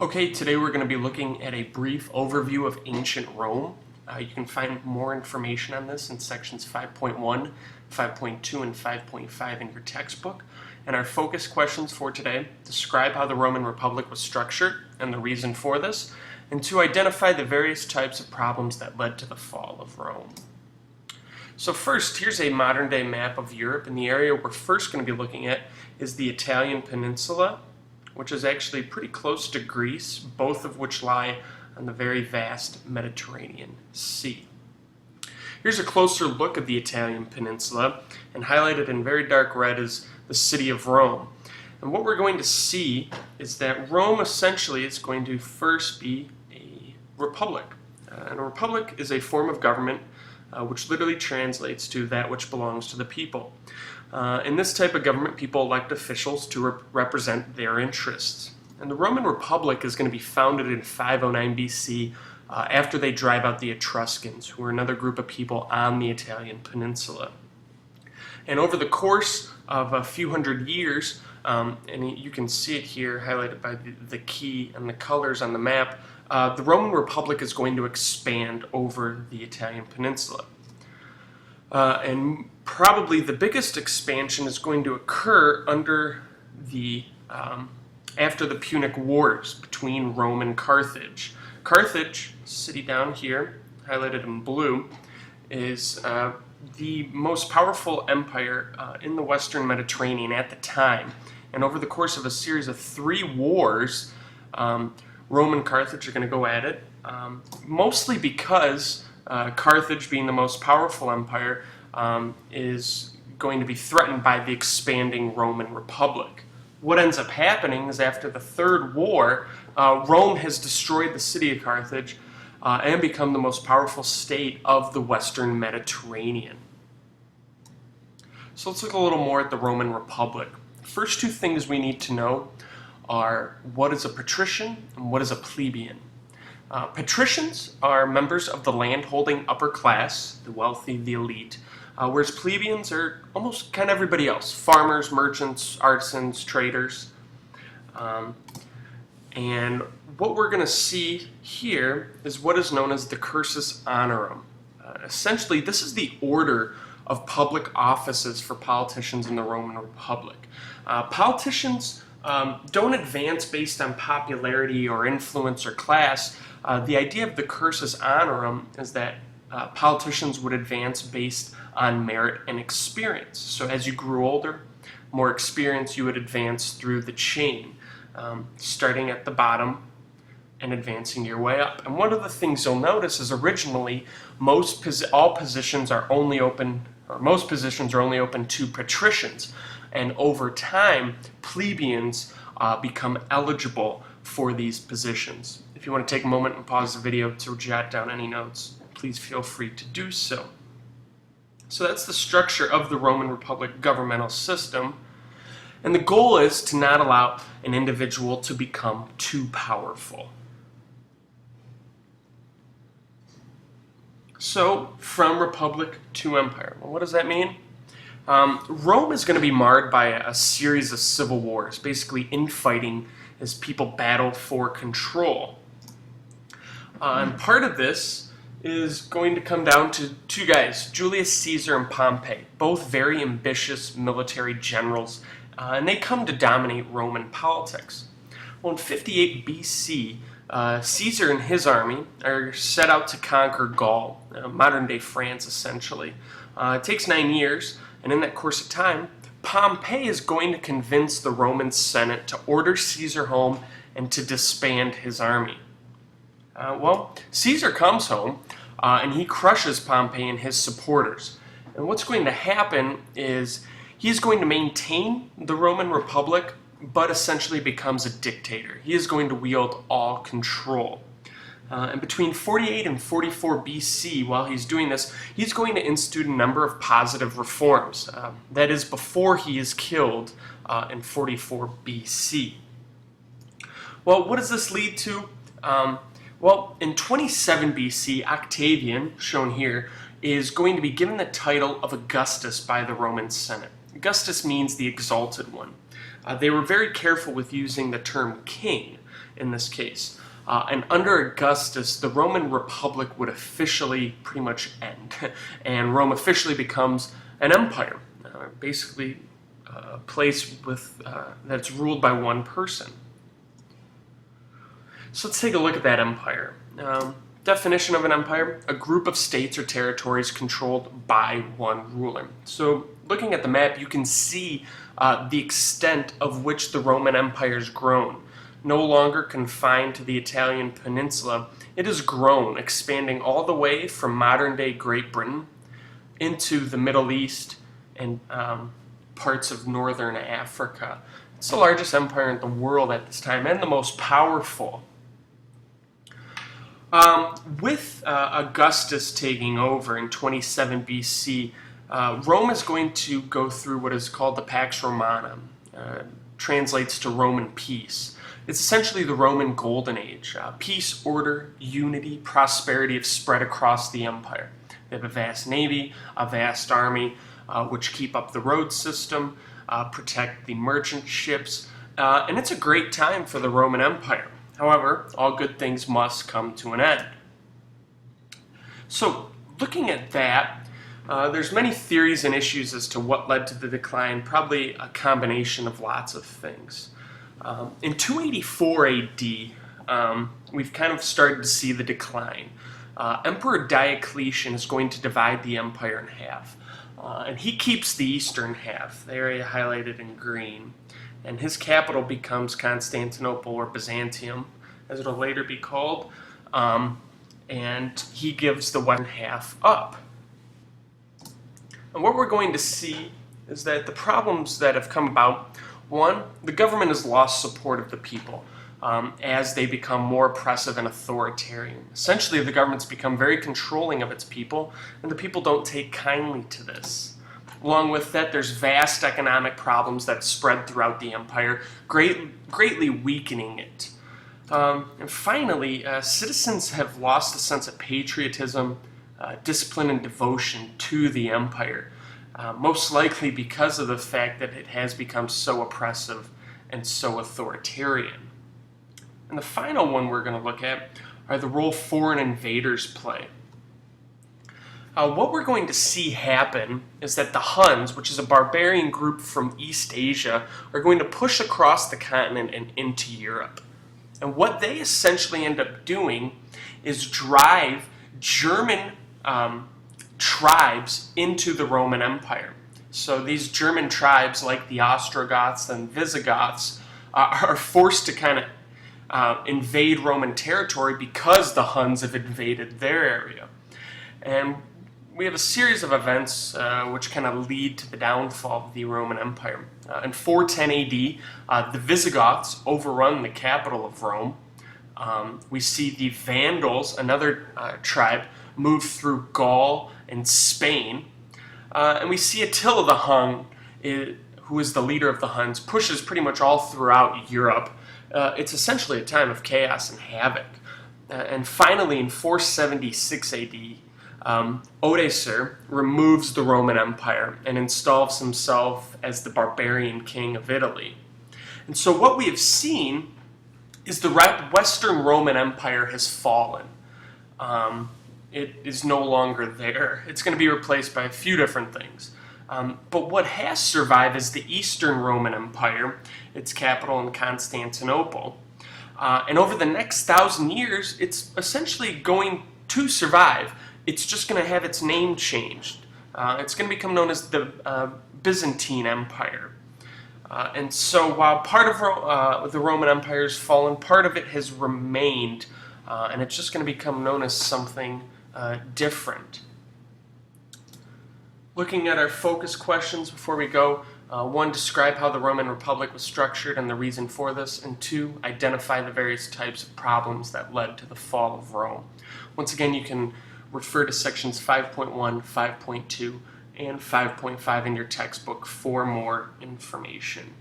Okay, today we're going to be looking at a brief overview of ancient Rome. You can find more information on this in sections 5.1, 5.2, and 5.5 in your textbook. And our focus questions for today: describe how the Roman Republic was structured and the reason for this, and to identify the various types of problems that led to the fall of Rome. So first, here's a modern-day map of Europe, and the area we're first going to be looking at is the Italian peninsula, which is actually pretty close to Greece, both of which lie on the very vast Mediterranean Sea. Here's a closer look at the Italian peninsula, and highlighted in very dark red is the city of Rome. And what we're going to see is that Rome essentially is going to first be a republic. And a republic is a form of government which literally translates to that which belongs to the people. In this type of government, people elect officials to represent their interests. And the Roman Republic is going to be founded in 509 BC after they drive out the Etruscans, who were another group of people on the Italian peninsula. And over the course of a few hundred years, and you can see it here highlighted by the key and the colors on the map, the Roman Republic is going to expand over the Italian peninsula. And probably the biggest expansion is going to occur under the after the Punic Wars between Rome and Carthage. Carthage, city down here, highlighted in blue, is the most powerful empire in the Western Mediterranean at the time. And over the course of a series of 3 wars, Rome and Carthage are going to go at it, mostly because Carthage, being the most powerful empire, is going to be threatened by the expanding Roman Republic. What ends up happening is after the Third War, Rome has destroyed the city of Carthage and become the most powerful state of the Western Mediterranean. So let's look a little more at the Roman Republic. The first 2 things we need to know are what is a patrician and what is a plebeian. Patricians are members of the land-holding upper class, the wealthy, the elite, whereas plebeians are almost kind of everybody else: farmers, merchants, artisans, traders. And what we're going to see here is what is known as the cursus honorum. Essentially, this is the order of public offices for politicians in the Roman Republic. Politicians don't advance based on popularity or influence or class. The idea of the cursus honorum is that politicians would advance based on merit and experience. So as you grew older, more experience, you would advance through the chain, starting at the bottom and advancing your way up. And one of the things you'll notice is originally most positions are only open to patricians, and over time plebeians become eligible for these positions. If you want to take a moment and pause the video to jot down any notes, please feel free to do so. So that's the structure of the Roman Republic governmental system, and the goal is to not allow an individual to become too powerful. So, from republic to empire. Well, what does that mean? Rome is going to be marred by a series of civil wars, basically infighting as people battle for control. And part of this is going to come down to 2 guys, Julius Caesar and Pompey, both very ambitious military generals, and they come to dominate Roman politics. Well, in 58 BC, Caesar and his army are set out to conquer Gaul, modern-day France essentially. It takes 9 years, and in that course of time, Pompey is going to convince the Roman Senate to order Caesar home and to disband his army. Well, Caesar comes home and he crushes Pompey and his supporters. And what's going to happen is he's going to maintain the Roman Republic, but essentially becomes a dictator. He is going to wield all control. And between 48 and 44 BC, while he's doing this, he's going to institute a number of positive reforms. That is before he is killed in 44 BC. Well, what does this lead to? Well, in 27 BC, Octavian, shown here, is going to be given the title of Augustus by the Roman Senate. Augustus means the exalted one. They were very careful with using the term king, in this case. And under Augustus, the Roman Republic would officially pretty much end, and Rome officially becomes an empire, basically a place that's ruled by one person. So let's take a look at that empire. Definition of an empire: a group of states or territories controlled by one ruler. So looking at the map, you can see the extent of which the Roman Empire has grown. No longer confined to the Italian peninsula, it has grown, expanding all the way from modern-day Great Britain into the Middle East and parts of northern Africa. It's the largest empire in the world at this time and the most powerful. With Augustus taking over in 27 BC, Rome is going to go through what is called the Pax Romana, translates to Roman peace. It's essentially the Roman Golden Age. Peace, order, unity, prosperity have spread across the empire. They have a vast navy, a vast army, which keep up the road system, protect the merchant ships, and it's a great time for the Roman Empire. However, all good things must come to an end. So, looking at that, there's many theories and issues as to what led to the decline, probably a combination of lots of things. In 284 AD, we've kind of started to see the decline. Emperor Diocletian is going to divide the empire in half, and he keeps the eastern half, the area highlighted in green, and his capital becomes Constantinople, or Byzantium, as it'll later be called, and he gives the western half up. And what we're going to see is that the problems that have come about: one, the government has lost support of the people as they become more oppressive and authoritarian. Essentially, the government's become very controlling of its people, and the people don't take kindly to this. Along with that, there's vast economic problems that spread throughout the empire, greatly weakening it. And finally, citizens have lost a sense of patriotism, discipline, and devotion to the empire. Most likely because of the fact that it has become so oppressive and so authoritarian. And the final one we're going to look at are the role foreign invaders play. What we're going to see happen is that the Huns, which is a barbarian group from East Asia, are going to push across the continent and into Europe. And what they essentially end up doing is drive German tribes into the Roman Empire. So these German tribes, like the Ostrogoths and Visigoths, are forced to kind of invade Roman territory because the Huns have invaded their area. And we have a series of events which kind of lead to the downfall of the Roman Empire. In 410 AD, the Visigoths overrun the capital of Rome. We see the Vandals, another tribe, move through Gaul and Spain. And we see Attila the Hun, who is the leader of the Huns, pushes pretty much all throughout Europe. It's essentially a time of chaos and havoc. And finally, in 476 AD, Odoacer removes the Roman Empire and installs himself as the barbarian king of Italy. And so what we have seen is the Western Roman Empire has fallen. It is no longer there. It's going to be replaced by a few different things. But what has survived is the Eastern Roman Empire, its capital in Constantinople. And over the next 1,000 years, it's essentially going to survive. It's just going to have its name changed. It's going to become known as the Byzantine Empire. And so while part of the Roman Empire has fallen, part of it has remained, and it's just going to become known as something different. Looking at our focus questions before we go: 1, describe how the Roman Republic was structured and the reason for this, and 2, identify the various types of problems that led to the fall of Rome. Once again, you can refer to sections 5.1, 5.2, and 5.5 in your textbook for more information.